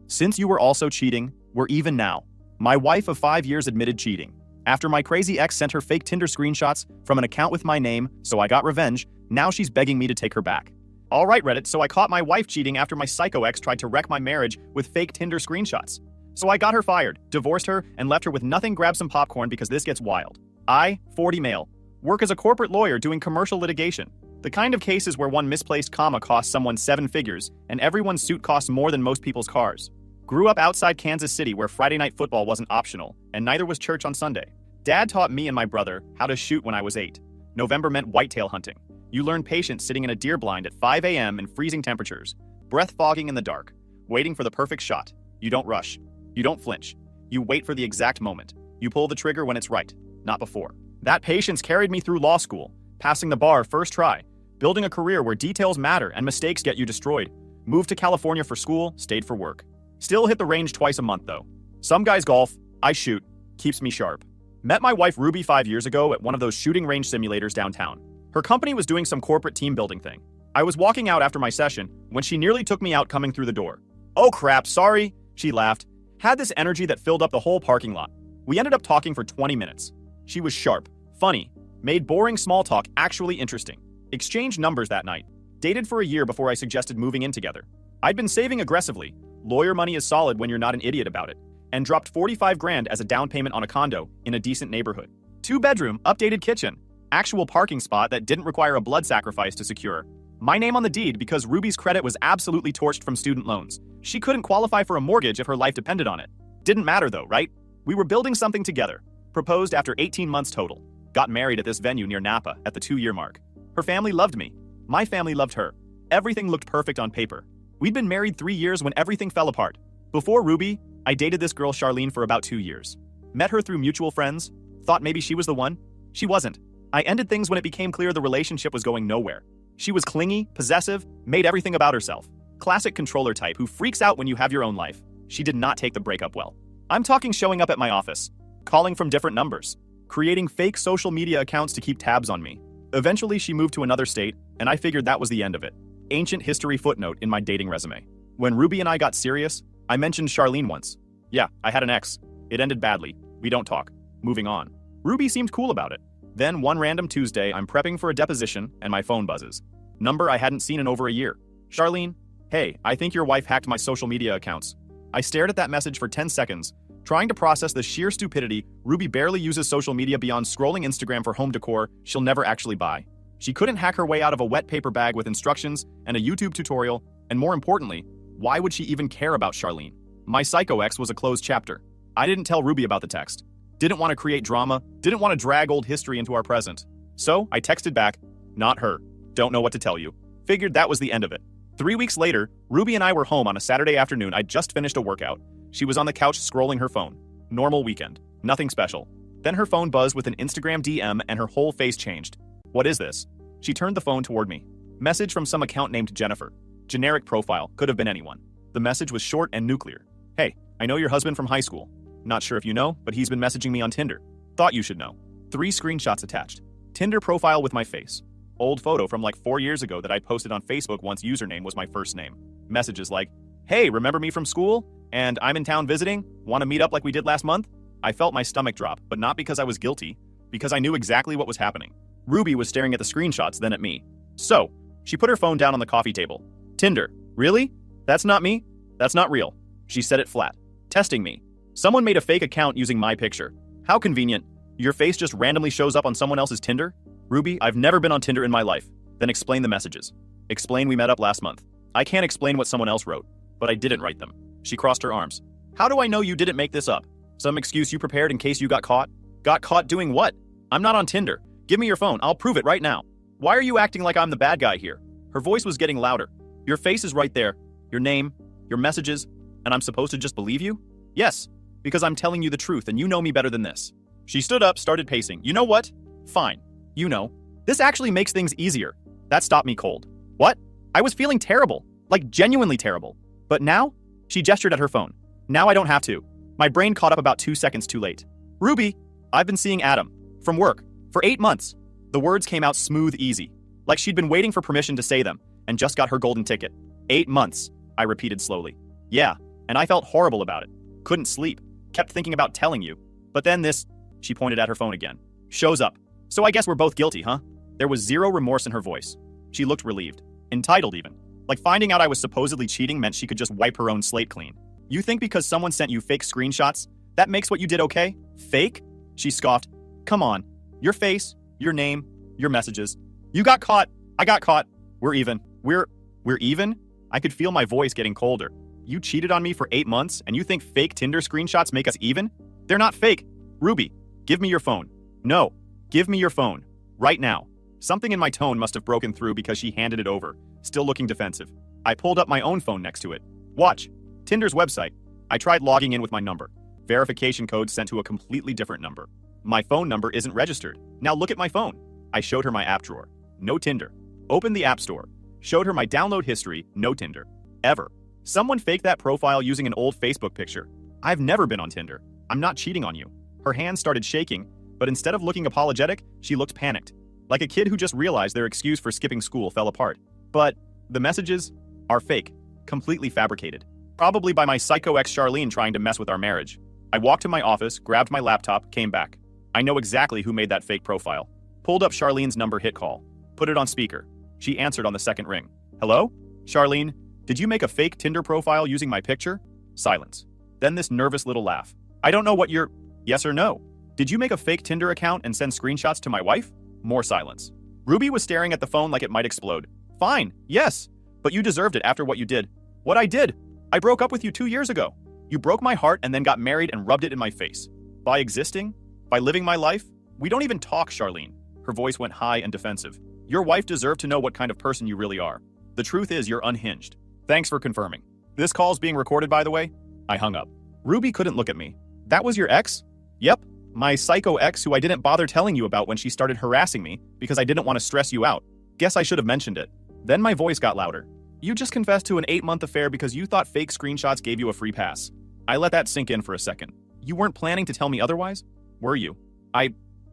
Since you were also cheating, we're even now. My wife of 5 years admitted cheating. After my crazy ex sent her fake Tinder screenshots from an account with my name, so I got revenge, now she's begging me to take her back. Alright Reddit, so I caught my wife cheating after my psycho ex tried to wreck my marriage with fake Tinder screenshots. So I got her fired, divorced her, and left her with nothing. Grab some popcorn because this gets wild. I, 40 male, work as a corporate lawyer doing commercial litigation. The kind of cases where one misplaced comma costs someone 7 figures and everyone's suit costs more than most people's cars. Grew up outside Kansas City where Friday night football wasn't optional, and neither was church on Sunday. Dad taught me and my brother how to shoot when I was 8. November meant whitetail hunting. You learn patience sitting in a deer blind at 5 a.m. in freezing temperatures, breath fogging in the dark, waiting for the perfect shot. You don't rush. You don't flinch. You wait for the exact moment. You pull the trigger when it's right, not before. That patience carried me through law school, passing the bar first try, building a career where details matter and mistakes get you destroyed. Moved to California for school, stayed for work. Still hit the range twice a month though. Some guys golf, I shoot. Keeps me sharp. Met my wife Ruby 5 years ago at one of those shooting range simulators downtown. Her company was doing some corporate team building thing. I was walking out after my session when she nearly took me out coming through the door. Oh crap, sorry, she laughed. Had this energy that filled up the whole parking lot. We ended up talking for 20 minutes. She was sharp, funny, made boring small talk actually interesting. Exchanged numbers that night. Dated for a year before I suggested moving in together. I'd been saving aggressively. Lawyer money is solid when you're not an idiot about it. And dropped 45 grand as a down payment on a condo in a decent neighborhood. 2-bedroom, updated kitchen. Actual parking spot that didn't require a blood sacrifice to secure. My name on the deed because Ruby's credit was absolutely torched from student loans. She couldn't qualify for a mortgage if her life depended on it. Didn't matter though, right? We were building something together. Proposed after 18 months total. Got married at this venue near Napa at the 2-year mark. Her family loved me. My family loved her. Everything looked perfect on paper. We'd been married 3 years when everything fell apart. Before Ruby, I dated this girl Charlene for about 2 years. Met her through mutual friends. Thought maybe she was the one. She wasn't. I ended things when it became clear the relationship was going nowhere. She was clingy, possessive, made everything about herself. Classic controller type who freaks out when you have your own life. She did not take the breakup well. I'm talking showing up at my office, calling from different numbers, creating fake social media accounts to keep tabs on me. Eventually she moved to another state, and I figured that was the end of it. Ancient history footnote in my dating resume. When Ruby and I got serious, I mentioned Charlene once. Yeah, I had an ex. It ended badly. We don't talk. Moving on. Ruby seemed cool about it. Then one random Tuesday, I'm prepping for a deposition and my phone buzzes. Number I hadn't seen in over a year. Charlene, hey, I think your wife hacked my social media accounts. I stared at that message for 10 seconds, trying to process the sheer stupidity. Ruby barely uses social media beyond scrolling Instagram for home decor she'll never actually buy. She couldn't hack her way out of a wet paper bag with instructions and a YouTube tutorial, and more importantly, why would she even care about Charlene? My psycho ex was a closed chapter. I didn't tell Ruby about the text. Didn't want to create drama, didn't want to drag old history into our present. So I texted back, not her. Don't know what to tell you. Figured that was the end of it. 3 weeks later, Ruby and I were home on a Saturday afternoon. I'd just finished a workout. She was on the couch scrolling her phone. Normal weekend. Nothing special. Then her phone buzzed with an Instagram DM and her whole face changed. What is this? She turned the phone toward me. Message from some account named Jennifer. Generic profile, could have been anyone. The message was short and nuclear. Hey, I know your husband from high school. Not sure if you know, but he's been messaging me on Tinder. Thought you should know. 3 screenshots attached. Tinder profile with my face. Old photo from like 4 years ago that I posted on Facebook once username was my first name. Messages like, hey, remember me from school? And I'm in town visiting? Want to meet up like we did last month? I felt my stomach drop, but not because I was guilty, because I knew exactly what was happening. Ruby was staring at the screenshots, then at me. So, she put her phone down on the coffee table. Tinder. Really? That's not me? That's not real. She said it flat. Testing me. Someone made a fake account using my picture. How convenient. Your face just randomly shows up on someone else's Tinder? Ruby, I've never been on Tinder in my life. Then explain the messages. Explain we met up last month. I can't explain what someone else wrote, but I didn't write them. She crossed her arms. How do I know you didn't make this up? Some excuse you prepared in case you got caught? Got caught doing what? I'm not on Tinder. Give me your phone. I'll prove it right now. Why are you acting like I'm the bad guy here? Her voice was getting louder. Your face is right there. Your name, your messages, and I'm supposed to just believe you? Yes, because I'm telling you the truth and you know me better than this. She stood up, started pacing. You know what? Fine. You know. This actually makes things easier. That stopped me cold. What? I was feeling terrible. Like genuinely terrible. But now? She gestured at her phone. Now I don't have to. My brain caught up about 2 seconds too late. Ruby, I've been seeing Adam. From work. For 8 months. The words came out smooth, easy. Like she'd been waiting for permission to say them, and just got her golden ticket. 8 months, I repeated slowly. Yeah, And I felt horrible about it. Couldn't sleep. Kept thinking about telling you. But then this, she pointed at her phone again, shows up. So I guess we're both guilty, huh? There was zero remorse in her voice. She looked relieved. Entitled even. Like finding out I was supposedly cheating meant she could just wipe her own slate clean. You think because someone sent you fake screenshots, that makes what you did okay? Fake? She scoffed. Come on. Your face, your name, your messages. You got caught. I got caught. We're even. We're even? I could feel my voice getting colder. You cheated on me for 8 months and you think fake Tinder screenshots make us even? They're not fake. Ruby, give me your phone. No, give me your phone. Right now. Something in my tone must have broken through because she handed it over, still looking defensive. I pulled up my own phone next to it. Watch. Tinder's website. I tried logging in with my number. Verification code sent to a completely different number. My phone number isn't registered. Now look at my phone. I showed her my app drawer. No Tinder. Opened the app store. Showed her my download history. No Tinder. Ever. Someone faked that profile using an old Facebook picture. I've never been on Tinder. I'm not cheating on you. Her hands started shaking, but instead of looking apologetic, she looked panicked. Like a kid who just realized their excuse for skipping school fell apart. But the messages are fake. Completely fabricated. Probably by my psycho ex Charlene trying to mess with our marriage. I walked to my office, grabbed my laptop, came back. I know exactly who made that fake profile. Pulled up Charlene's number, hit call. Put it on speaker. She answered on the second ring. Hello? Charlene, did you make a fake Tinder profile using my picture? Silence. Then this nervous little laugh. I don't know what you're... Yes or no? Did you make a fake Tinder account and send screenshots to my wife? More silence. Ruby was staring at the phone like it might explode. Fine, yes. But you deserved it after what you did. What I did? I broke up with you 2 years ago. You broke my heart and then got married and rubbed it in my face. By existing? By living my life? We don't even talk, Charlene. Her voice went high and defensive. Your wife deserved to know what kind of person you really are. The truth is you're unhinged. Thanks for confirming. This call's being recorded, by the way. I hung up. Ruby couldn't look at me. That was your ex? Yep. My psycho ex who I didn't bother telling you about when she started harassing me because I didn't want to stress you out. Guess I should have mentioned it. Then my voice got louder. You just confessed to an 8-month affair because you thought fake screenshots gave you a free pass. I let that sink in for a second. You weren't planning to tell me otherwise? Were you? I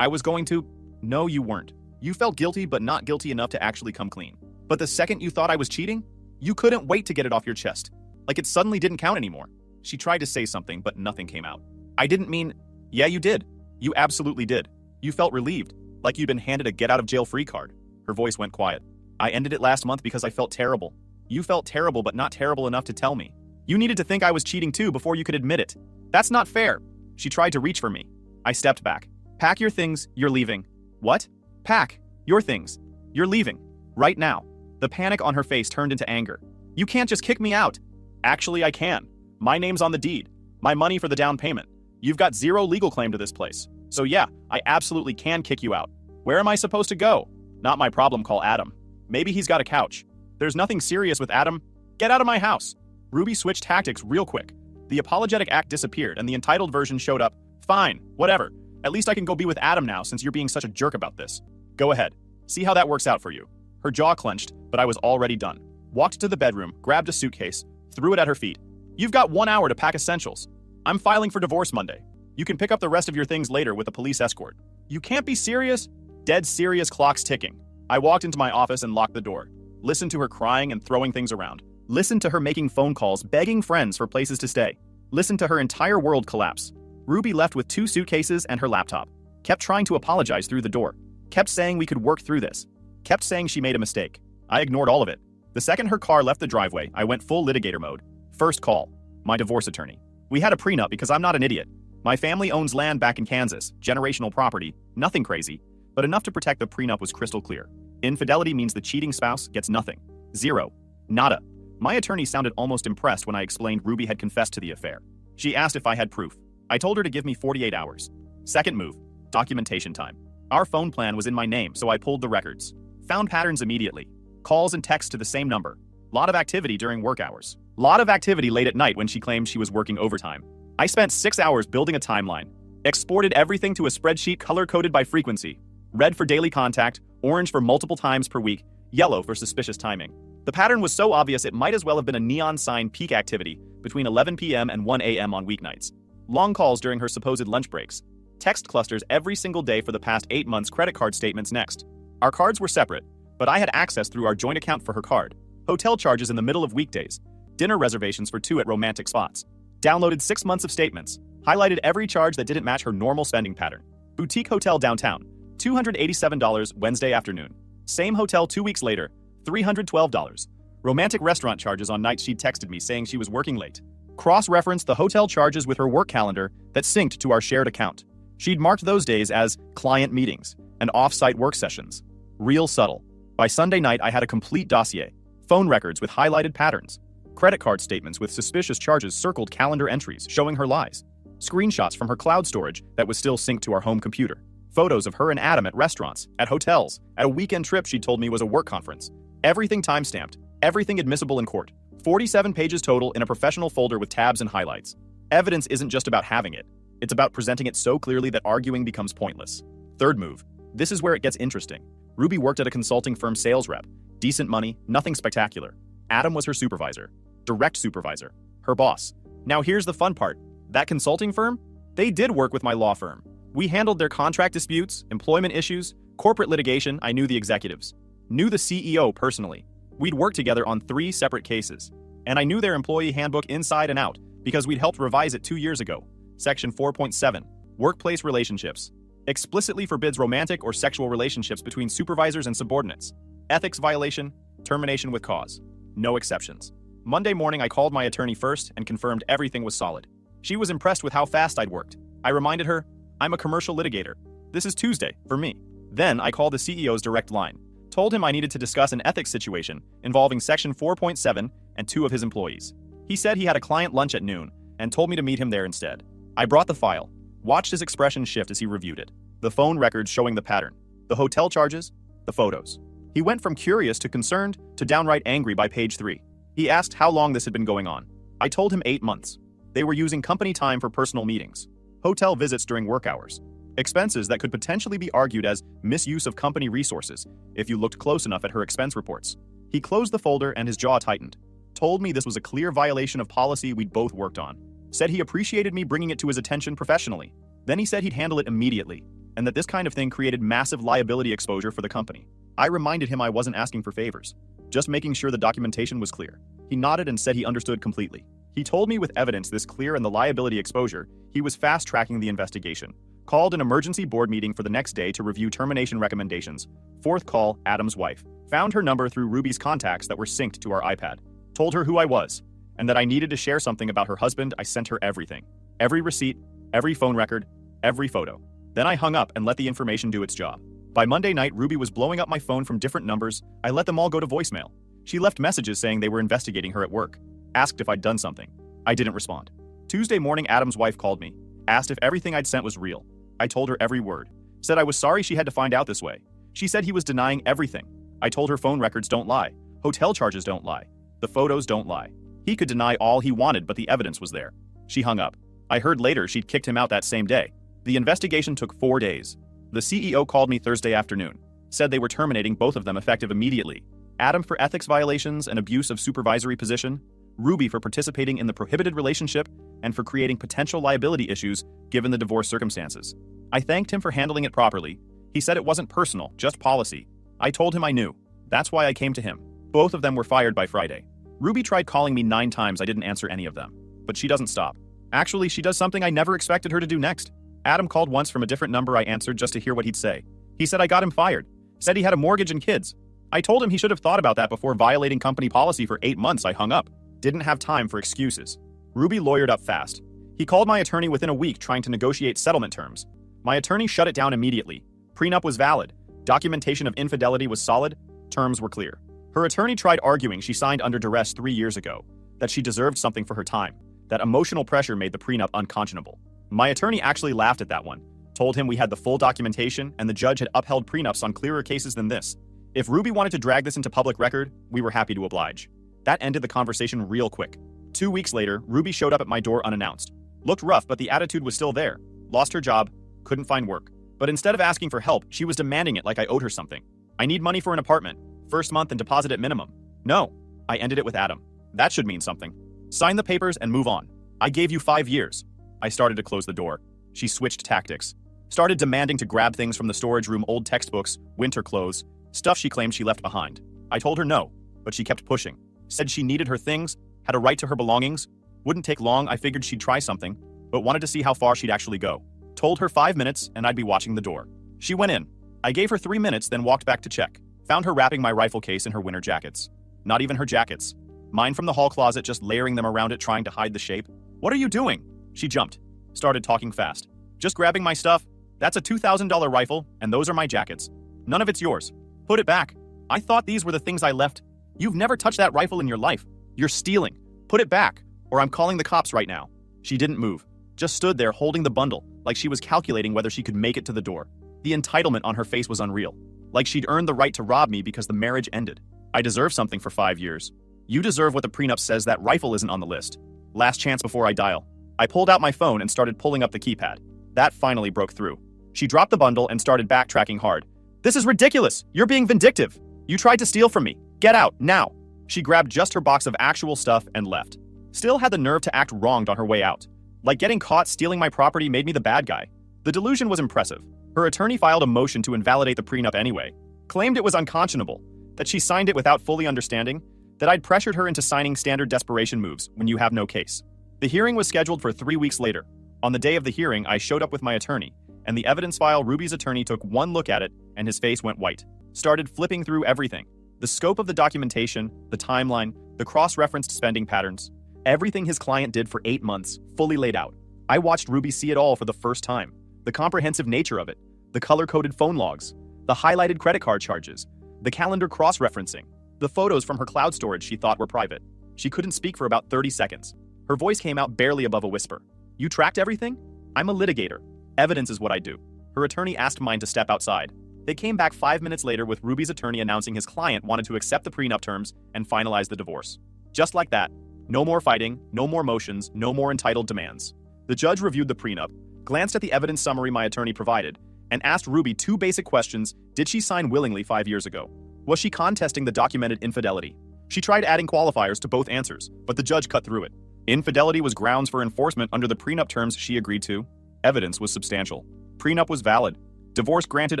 was going to... No, you weren't. You felt guilty but not guilty enough to actually come clean. But the second you thought I was cheating, you couldn't wait to get it off your chest. Like it suddenly didn't count anymore. She tried to say something, but nothing came out. I didn't mean... Yeah, you did. You absolutely did. You felt relieved, like you'd been handed a get-out-of-jail-free card. Her voice went quiet. I ended it last month because I felt terrible. You felt terrible but not terrible enough to tell me. You needed to think I was cheating too before you could admit it. That's not fair. She tried to reach for me. I stepped back. Pack your things, you're leaving. What? Pack your things. You're leaving. Right now. The panic on her face turned into anger. You can't just kick me out. Actually, I can. My name's on the deed. My money for the down payment. You've got zero legal claim to this place. So yeah, I absolutely can kick you out. Where am I supposed to go? Not my problem, call Adam. Maybe he's got a couch. There's nothing serious with Adam. Get out of my house. Ruby switched tactics real quick. The apologetic act disappeared and the entitled version showed up. Fine, whatever. At least I can go be with Adam now since you're being such a jerk about this. Go ahead. See how that works out for you. Her jaw clenched, but I was already done. Walked to the bedroom, grabbed a suitcase, threw it at her feet. You've got 1 hour to pack essentials. I'm filing for divorce Monday. You can pick up the rest of your things later with a police escort. You can't be serious? Dead serious, clock's ticking. I walked into my office and locked the door. Listened to her crying and throwing things around. Listened to her making phone calls, begging friends for places to stay. Listened to her entire world collapse. Ruby left with 2 suitcases and her laptop. Kept trying to apologize through the door. Kept saying we could work through this. Kept saying she made a mistake. I ignored all of it. The second her car left the driveway, I went full litigator mode. First call. My divorce attorney. We had a prenup because I'm not an idiot. My family owns land back in Kansas, generational property, nothing crazy, but enough to protect the prenup was crystal clear. Infidelity means the cheating spouse gets nothing. Zero. Nada. My attorney sounded almost impressed when I explained Ruby had confessed to the affair. She asked if I had proof. I told her to give me 48 hours. Second move. Documentation time. Our phone plan was in my name, so I pulled the records. Found patterns immediately. Calls and texts to the same number. Lot of activity during work hours. Lot of activity late at night when she claimed she was working overtime. I spent 6 hours building a timeline. Exported everything to a spreadsheet color-coded by frequency. Red for daily contact, orange for multiple times per week, yellow for suspicious timing. The pattern was so obvious it might as well have been a neon sign peak activity between 11 p.m. and 1 a.m. on weeknights. Long calls during her supposed lunch breaks. Text clusters every single day for the past 8 months, credit card statements next. Our cards were separate, but I had access through our joint account for her card. Hotel charges in the middle of weekdays. dinner reservations for 2 at romantic spots. Downloaded 6 months of statements. Highlighted every charge that didn't match her normal spending pattern. Boutique hotel downtown, $287 Wednesday afternoon. Same hotel 2 weeks later, $312. Romantic restaurant charges on nights she'd texted me saying she was working late. Cross-referenced the hotel charges with her work calendar that synced to our shared account. She'd marked those days as client meetings and off-site work sessions. Real subtle. By Sunday night, I had a complete dossier. Phone records with highlighted patterns. Credit card statements with suspicious charges circled calendar entries showing her lies. Screenshots from her cloud storage that was still synced to our home computer. Photos of her and Adam at restaurants, at hotels, at a weekend trip she told me was a work conference. Everything timestamped. Everything admissible in court. 47 pages total in a professional folder with tabs and highlights. Evidence isn't just about having it. It's about presenting it so clearly that arguing becomes pointless. Third move. This is where it gets interesting. Ruby worked at a consulting firm sales rep. Decent money, nothing spectacular. Adam was her supervisor. Direct supervisor. Her boss. Now here's the fun part. That consulting firm? They did work with my law firm. We handled their contract disputes, employment issues, corporate litigation. I knew the executives. Knew the CEO personally. We'd worked together on 3 separate cases. And I knew their employee handbook inside and out because we'd helped revise it 2 years ago. Section 4.7. Workplace relationships. Explicitly forbids romantic or sexual relationships between supervisors and subordinates. Ethics violation, termination with cause. No exceptions. Monday morning, I called my attorney first and confirmed everything was solid. She was impressed with how fast I'd worked. I reminded her, I'm a commercial litigator. This is Tuesday, for me. Then I called the CEO's direct line. Told him I needed to discuss an ethics situation involving Section 4.7 and 2 of his employees. He said he had a client lunch at noon and told me to meet him there instead. I brought the file, watched his expression shift as he reviewed it. The phone records showing the pattern, the hotel charges, the photos. He went from curious to concerned to downright angry by page 3. He asked how long this had been going on. I told him 8 months. They were using company time for personal meetings, hotel visits during work hours, expenses that could potentially be argued as misuse of company resources if you looked close enough at her expense reports. He closed the folder and his jaw tightened. Told me this was a clear violation of policy we'd both worked on. Said he appreciated me bringing it to his attention professionally. Then he said he'd handle it immediately, and that this kind of thing created massive liability exposure for the company. I reminded him I wasn't asking for favors, just making sure the documentation was clear. He nodded and said he understood completely. He told me with evidence this clear and the liability exposure, he was fast-tracking the investigation. Called an emergency board meeting for the next day to review termination recommendations. Fourth call, Adam's wife. Found her number through Ruby's contacts that were synced to our iPad. Told her who I was, and that I needed to share something about her husband. I sent her everything. Every receipt, every phone record, every photo. Then I hung up and let the information do its job. By Monday night, Ruby was blowing up my phone from different numbers. I let them all go to voicemail. She left messages saying they were investigating her at work. Asked if I'd done something. I didn't respond. Tuesday morning, Adam's wife called me. Asked if everything I'd sent was real. I told her every word. Said I was sorry she had to find out this way. She said he was denying everything. I told her phone records don't lie. Hotel charges don't lie. The photos don't lie. He could deny all he wanted, but the evidence was there. She hung up. I heard later she'd kicked him out that same day. The investigation took 4 days. The CEO called me Thursday afternoon. Said they were terminating both of them effective immediately. Adam for ethics violations and abuse of supervisory position. Ruby for participating in the prohibited relationship and for creating potential liability issues given the divorce circumstances. I thanked him for handling it properly. He said it wasn't personal, just policy. I told him I knew. That's why I came to him. Both of them were fired by Friday. Ruby tried calling me 9 times. I didn't answer any of them. But she doesn't stop. Actually, she does something I never expected her to do next. Adam called once from a different number. I answered just to hear what he'd say. He said I got him fired. Said he had a mortgage and kids. I told him he should have thought about that before violating company policy for 8 months. I hung up. Didn't have time for excuses. Ruby lawyered up fast. He called my attorney within a week trying to negotiate settlement terms. My attorney shut it down immediately. Prenup was valid. Documentation of infidelity was solid. Terms were clear. Her attorney tried arguing she signed under duress 3 years ago, that she deserved something for her time, that emotional pressure made the prenup unconscionable. My attorney actually laughed at that one, told him we had the full documentation and the judge had upheld prenups on clearer cases than this. If Ruby wanted to drag this into public record, we were happy to oblige. That ended the conversation real quick. 2 weeks later, Ruby showed up at my door unannounced. Looked rough, but the attitude was still there. Lost her job, couldn't find work. But instead of asking for help, she was demanding it like I owed her something. I need money for an apartment, first month and deposit at minimum. No, I ended it with Adam. That should mean something. Sign the papers and move on. I gave you 5 years. I started to close the door. She switched tactics. Started demanding to grab things from the storage room, old textbooks, winter clothes, stuff she claimed she left behind. I told her no, but she kept pushing. Said she needed her things, Had a right to her belongings. Wouldn't take long, I figured she'd try something, but wanted to see how far she'd actually go. Told her 5 minutes and I'd be watching the door. She went in. I gave her 3 minutes, then walked back to check. Found her wrapping my rifle case in her winter jackets. Not even her jackets. Mine from the hall closet, just layering them around it, trying to hide the shape. What are you doing? She jumped. Started talking fast. Just grabbing my stuff. That's a $2,000 rifle, and those are my jackets. None of it's yours. Put it back. I thought these were the things I left. You've never touched that rifle in your life. You're stealing. Put it back, or I'm calling the cops right now. She didn't move. Just stood there holding the bundle, like she was calculating whether she could make it to the door. The entitlement on her face was unreal. Like she'd earned the right to rob me because the marriage ended. I deserve something for 5 years. You deserve what the prenup says. That rifle isn't on the list. Last chance before I dial. I pulled out my phone and started pulling up the keypad. That finally broke through. She dropped the bundle and started backtracking hard. This is ridiculous. You're being vindictive. You tried to steal from me. Get out, now. She grabbed just her box of actual stuff and left. Still had the nerve to act wronged on her way out. Like getting caught stealing my property made me the bad guy. The delusion was impressive. Her attorney filed a motion to invalidate the prenup anyway. Claimed it was unconscionable. That she signed it without fully understanding. That I'd pressured her into signing standard desperation moves when you have no case. The hearing was scheduled for 3 weeks later. On the day of the hearing, I showed up with my attorney, and the evidence file. Ruby's attorney took one look at it, and his face went white. Started flipping through everything. The scope of the documentation, the timeline, the cross-referenced spending patterns. Everything his client did for 8 months, fully laid out. I watched Ruby see it all for the first time. The comprehensive nature of it. The color-coded phone logs. The highlighted credit card charges. The calendar cross-referencing. The photos from her cloud storage she thought were private. She couldn't speak for about 30 seconds. Her voice came out barely above a whisper. You tracked everything? I'm a litigator. Evidence is what I do. Her attorney asked mine to step outside. They came back 5 minutes later with Ruby's attorney announcing his client wanted to accept the prenup terms and finalize the divorce. Just like that. No more fighting, no more motions, no more entitled demands. The judge reviewed the prenup, glanced at the evidence summary my attorney provided, and asked Ruby 2 basic questions. Did she sign willingly 5 years ago? Was she contesting the documented infidelity? She tried adding qualifiers to both answers, but the judge cut through it. Infidelity was grounds for enforcement under the prenup terms she agreed to. Evidence was substantial. Prenup was valid. Divorce granted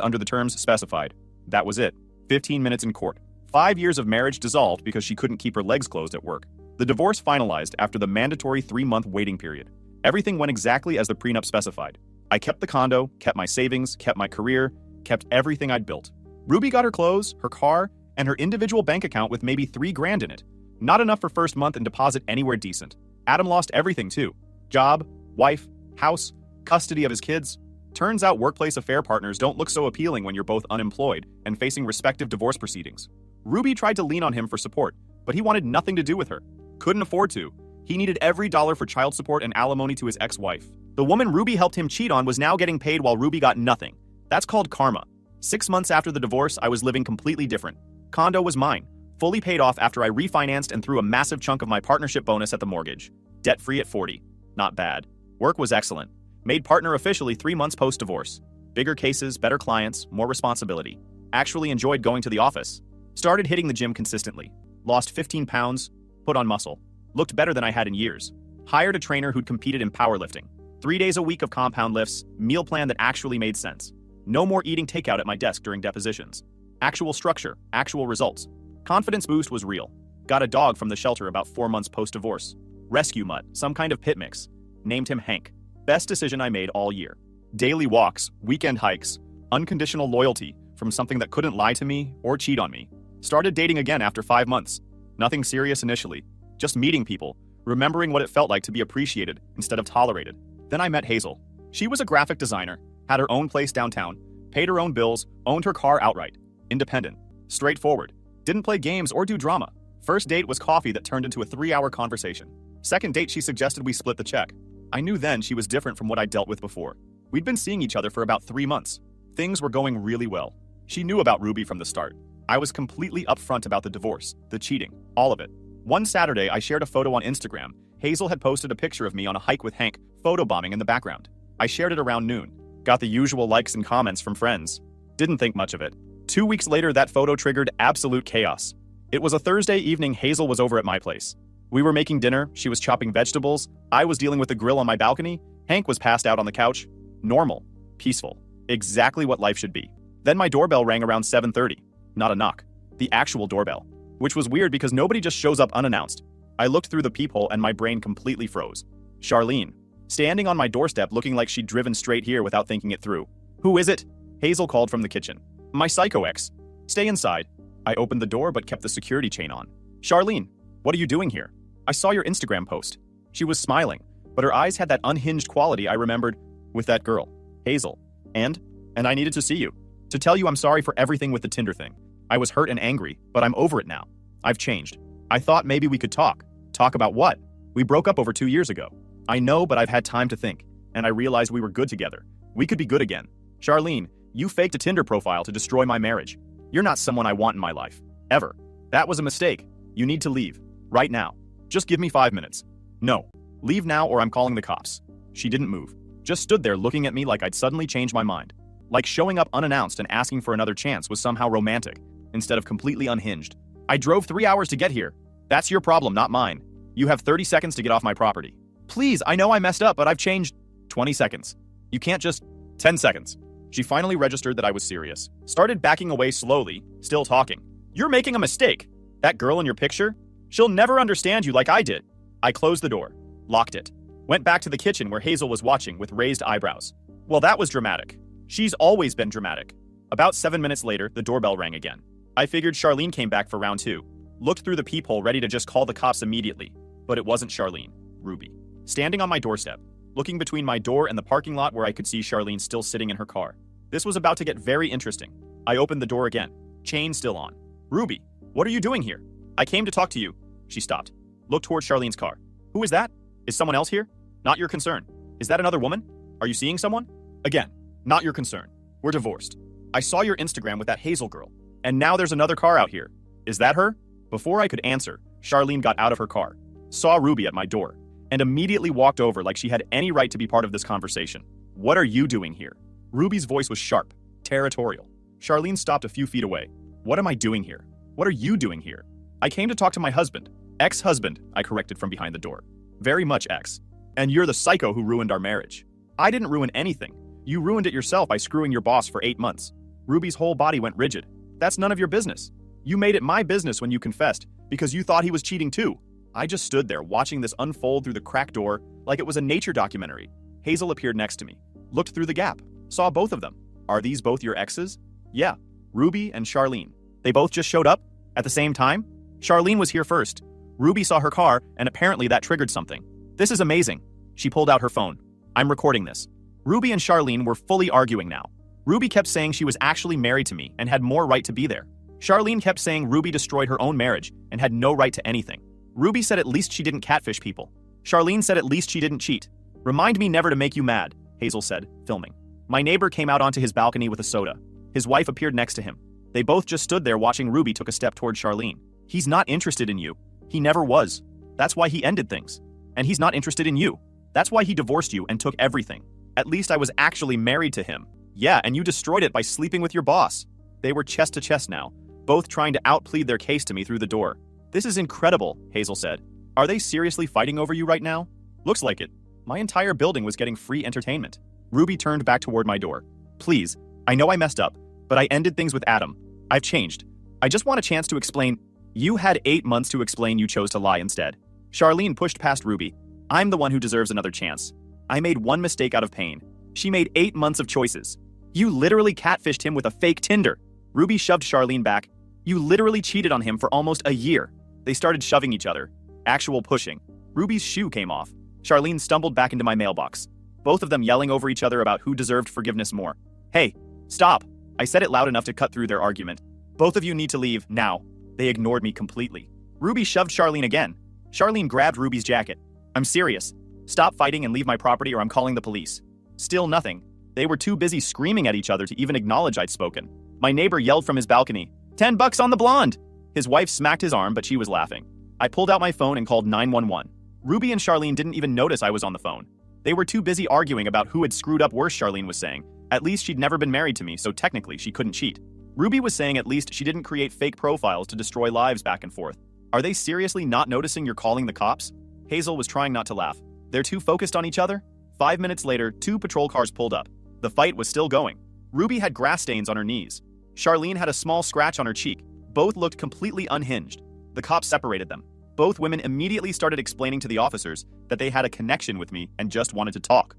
under the terms specified. That was it. 15 minutes in court. 5 years of marriage dissolved because she couldn't keep her legs closed at work. The divorce finalized after the mandatory 3-month waiting period. Everything went exactly as the prenup specified. I kept the condo, kept my savings, kept my career, kept everything I'd built. Ruby got her clothes, her car, and her individual bank account with maybe $3,000 in it. Not enough for first month and deposit anywhere decent. Adam lost everything too. Job, wife, house, custody of his kids. Turns out workplace affair partners don't look so appealing when you're both unemployed and facing respective divorce proceedings. Ruby tried to lean on him for support, but he wanted nothing to do with her. Couldn't afford to. He needed every dollar for child support and alimony to his ex-wife. The woman Ruby helped him cheat on was now getting paid while Ruby got nothing. That's called karma. 6 months after the divorce, I was living completely different. Condo was mine, fully paid off after I refinanced and threw a massive chunk of my partnership bonus at the mortgage. Debt-free at 40. Not bad. Work was excellent. Made partner officially 3 months post-divorce. Bigger cases, better clients, more responsibility. Actually enjoyed going to the office. Started hitting the gym consistently. Lost 15 pounds, put on muscle. Looked better than I had in years. Hired a trainer who'd competed in powerlifting. 3 days a week of compound lifts, meal plan that actually made sense. No more eating takeout at my desk during depositions. Actual structure, actual results. Confidence boost was real. Got a dog from the shelter about 4 months post-divorce. Rescue mutt, some kind of pit mix. Named him Hank. Best decision I made all year. Daily walks, weekend hikes, unconditional loyalty from something that couldn't lie to me or cheat on me. Started dating again after 5 months. Nothing serious initially. Just meeting people, remembering what it felt like to be appreciated instead of tolerated. Then I met Hazel. She was a graphic designer, had her own place downtown, paid her own bills, owned her car outright. Independent. Straightforward. Didn't play games or do drama. First date was coffee that turned into a 3-hour conversation. Second date, she suggested we split the check. I knew then she was different from what I'd dealt with before. We'd been seeing each other for about 3 months. Things were going really well. She knew about Ruby from the start. I was completely upfront about the divorce, the cheating, all of it. One Saturday, I shared a photo on Instagram. Hazel had posted a picture of me on a hike with Hank, photobombing in the background. I shared it around noon. Got the usual likes and comments from friends. Didn't think much of it. 2 weeks later, that photo triggered absolute chaos. It was a Thursday evening. Hazel was over at my place. We were making dinner, she was chopping vegetables, I was dealing with the grill on my balcony, Hank was passed out on the couch. Normal. Peaceful. Exactly what life should be. Then my doorbell rang around 7:30. Not a knock. The actual doorbell. Which was weird because nobody just shows up unannounced. I looked through the peephole and my brain completely froze. Charlene, standing on my doorstep looking like she'd driven straight here without thinking it through. Who is it? Hazel called from the kitchen. My psycho ex. Stay inside. I opened the door but kept the security chain on. Charlene, what are you doing here? I saw your Instagram post. She was smiling, but her eyes had that unhinged quality I remembered with that girl, Hazel. And I needed to see you. To tell you I'm sorry for everything with the Tinder thing. I was hurt and angry, but I'm over it now. I've changed. I thought maybe we could talk. Talk about what? We broke up over 2 years ago. I know, but I've had time to think, and I realized we were good together. We could be good again. Charlene, you faked a Tinder profile to destroy my marriage. You're not someone I want in my life. Ever. That was a mistake. You need to leave. Right now. Just give me 5 minutes. No. Leave now or I'm calling the cops. She didn't move. Just stood there looking at me like I'd suddenly changed my mind. Like showing up unannounced and asking for another chance was somehow romantic, instead of completely unhinged. I drove 3 hours to get here. That's your problem, not mine. You have 30 seconds to get off my property. Please, I know I messed up, but I've changed. 20 seconds. You can't just... 10 seconds. She finally registered that I was serious. Started backing away slowly, still talking. You're making a mistake. That girl in your picture? She'll never understand you like I did. I closed the door, locked it, went back to the kitchen where Hazel was watching with raised eyebrows. Well, that was dramatic. She's always been dramatic. About 7 minutes later, the doorbell rang again. I figured Charlene came back for round 2. Looked through the peephole ready to just call the cops immediately. But it wasn't Charlene. Ruby. Standing on my doorstep, looking between my door and the parking lot where I could see Charlene still sitting in her car. This was about to get very interesting. I opened the door again. Chain still on. Ruby, what are you doing here? I came to talk to you. She stopped. Looked toward Charlene's car. Who is that? Is someone else here? Not your concern. Is that another woman? Are you seeing someone? Again, not your concern. We're divorced. I saw your Instagram with that Hazel girl. And now there's another car out here. Is that her? Before I could answer, Charlene got out of her car, saw Ruby at my door, and immediately walked over like she had any right to be part of this conversation. What are you doing here? Ruby's voice was sharp, territorial. Charlene stopped a few feet away. What am I doing here? What are you doing here? I came to talk to my husband. Ex-husband, I corrected from behind the door. Very much ex. And you're the psycho who ruined our marriage. I didn't ruin anything. You ruined it yourself by screwing your boss for 8 months. Ruby's whole body went rigid. That's none of your business. You made it my business when you confessed, because you thought he was cheating too. I just stood there watching this unfold through the cracked door like it was a nature documentary. Hazel appeared next to me, looked through the gap, saw both of them. Are these both your exes? Yeah, Ruby and Charlene. They both just showed up? At the same time? Charlene was here first. Ruby saw her car, and apparently that triggered something. This is amazing. She pulled out her phone. I'm recording this. Ruby and Charlene were fully arguing now. Ruby kept saying she was actually married to me and had more right to be there. Charlene kept saying Ruby destroyed her own marriage and had no right to anything. Ruby said at least she didn't catfish people. Charlene said at least she didn't cheat. Remind me never to make you mad, Hazel said, filming. My neighbor came out onto his balcony with a soda. His wife appeared next to him. They both just stood there watching Ruby took a step toward Charlene. He's not interested in you. He never was. That's why he ended things. And he's not interested in you. That's why he divorced you and took everything. At least I was actually married to him. Yeah, and you destroyed it by sleeping with your boss. They were chest to chest now, both trying to outplead their case to me through the door. This is incredible, Hazel said. Are they seriously fighting over you right now? Looks like it. My entire building was getting free entertainment. Ruby turned back toward my door. Please, I know I messed up, but I ended things with Adam. I've changed. I just want a chance to explain. You had 8 months to explain you chose to lie instead. Charlene pushed past Ruby. I'm the one who deserves another chance. I made one mistake out of pain. She made 8 months of choices. You literally catfished him with a fake Tinder. Ruby shoved Charlene back. You literally cheated on him for almost a year. They started shoving each other. Actual pushing. Ruby's shoe came off. Charlene stumbled back into my mailbox. Both of them yelling over each other about who deserved forgiveness more. Hey, stop. I said it loud enough to cut through their argument. Both of you need to leave, now. They ignored me completely. Ruby shoved Charlene again. Charlene grabbed Ruby's jacket. I'm serious. Stop fighting and leave my property or I'm calling the police. Still nothing. They were too busy screaming at each other to even acknowledge I'd spoken. My neighbor yelled from his balcony, $10 on the blonde! His wife smacked his arm, but she was laughing. I pulled out my phone and called 911. Ruby and Charlene didn't even notice I was on the phone. They were too busy arguing about who had screwed up worse, Charlene was saying. At least she'd never been married to me, so technically she couldn't cheat. Ruby was saying at least she didn't create fake profiles to destroy lives back and forth. Are they seriously not noticing you're calling the cops? Hazel was trying not to laugh. They're too focused on each other? 5 minutes later, 2 patrol cars pulled up. The fight was still going. Ruby had grass stains on her knees. Charlene had a small scratch on her cheek. Both looked completely unhinged. The cops separated them. Both women immediately started explaining to the officers that they had a connection with me and just wanted to talk.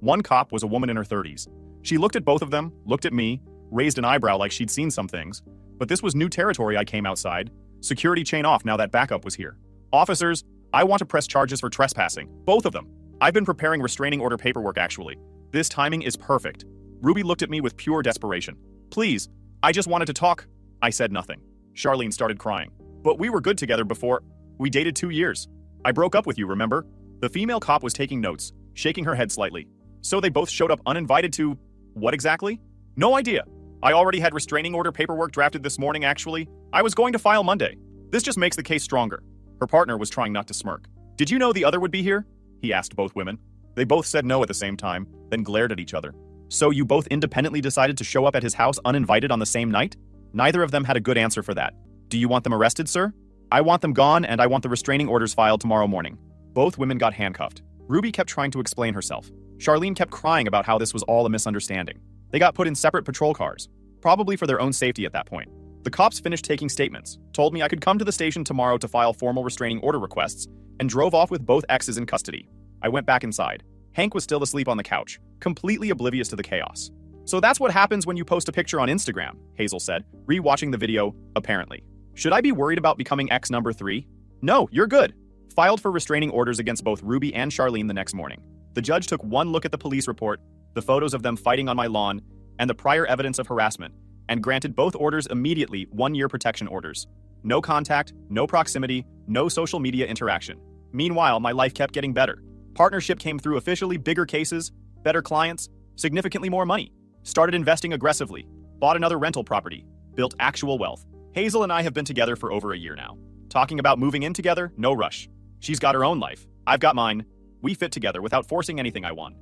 One cop was a woman in her 30s. She looked at both of them, looked at me, raised an eyebrow like she'd seen some things. But this was new territory. I came outside. Security chain off now that backup was here. Officers, I want to press charges for trespassing. Both of them. I've been preparing restraining order paperwork actually. This timing is perfect. Ruby looked at me with pure desperation. Please, I just wanted to talk. I said nothing. Charlene started crying. But we were good together before. We dated 2 years. I broke up with you, remember? The female cop was taking notes, shaking her head slightly. So they both showed up uninvited to... what exactly? No idea. I already had restraining order paperwork drafted this morning actually. I was going to file Monday. This just makes the case stronger. Her partner was trying not to smirk. Did you know the other would be here? He asked both women. They both said no at the same time, then glared at each other. So you both independently decided to show up at his house uninvited on the same night? Neither of them had a good answer for that. Do you want them arrested, sir? I want them gone and I want the restraining orders filed tomorrow morning. Both women got handcuffed. Ruby kept trying to explain herself. Charlene kept crying about how this was all a misunderstanding. They got put in separate patrol cars, probably for their own safety at that point. The cops finished taking statements, told me I could come to the station tomorrow to file formal restraining order requests, and drove off with both exes in custody. I went back inside. Hank was still asleep on the couch, completely oblivious to the chaos. So that's what happens when you post a picture on Instagram, Hazel said, re-watching the video, apparently. Should I be worried about becoming ex number 3? No, you're good. Filed for restraining orders against both Ruby and Charlene the next morning. The judge took one look at the police report, the photos of them fighting on my lawn, and the prior evidence of harassment, and granted both orders immediately 1-year protection orders. No contact, no proximity, no social media interaction. Meanwhile, my life kept getting better. Partnership came through officially bigger cases, better clients, significantly more money. Started investing aggressively, bought another rental property, built actual wealth. Hazel and I have been together for over a year now. Talking about moving in together, no rush. She's got her own life. I've got mine. We fit together without forcing anything I want.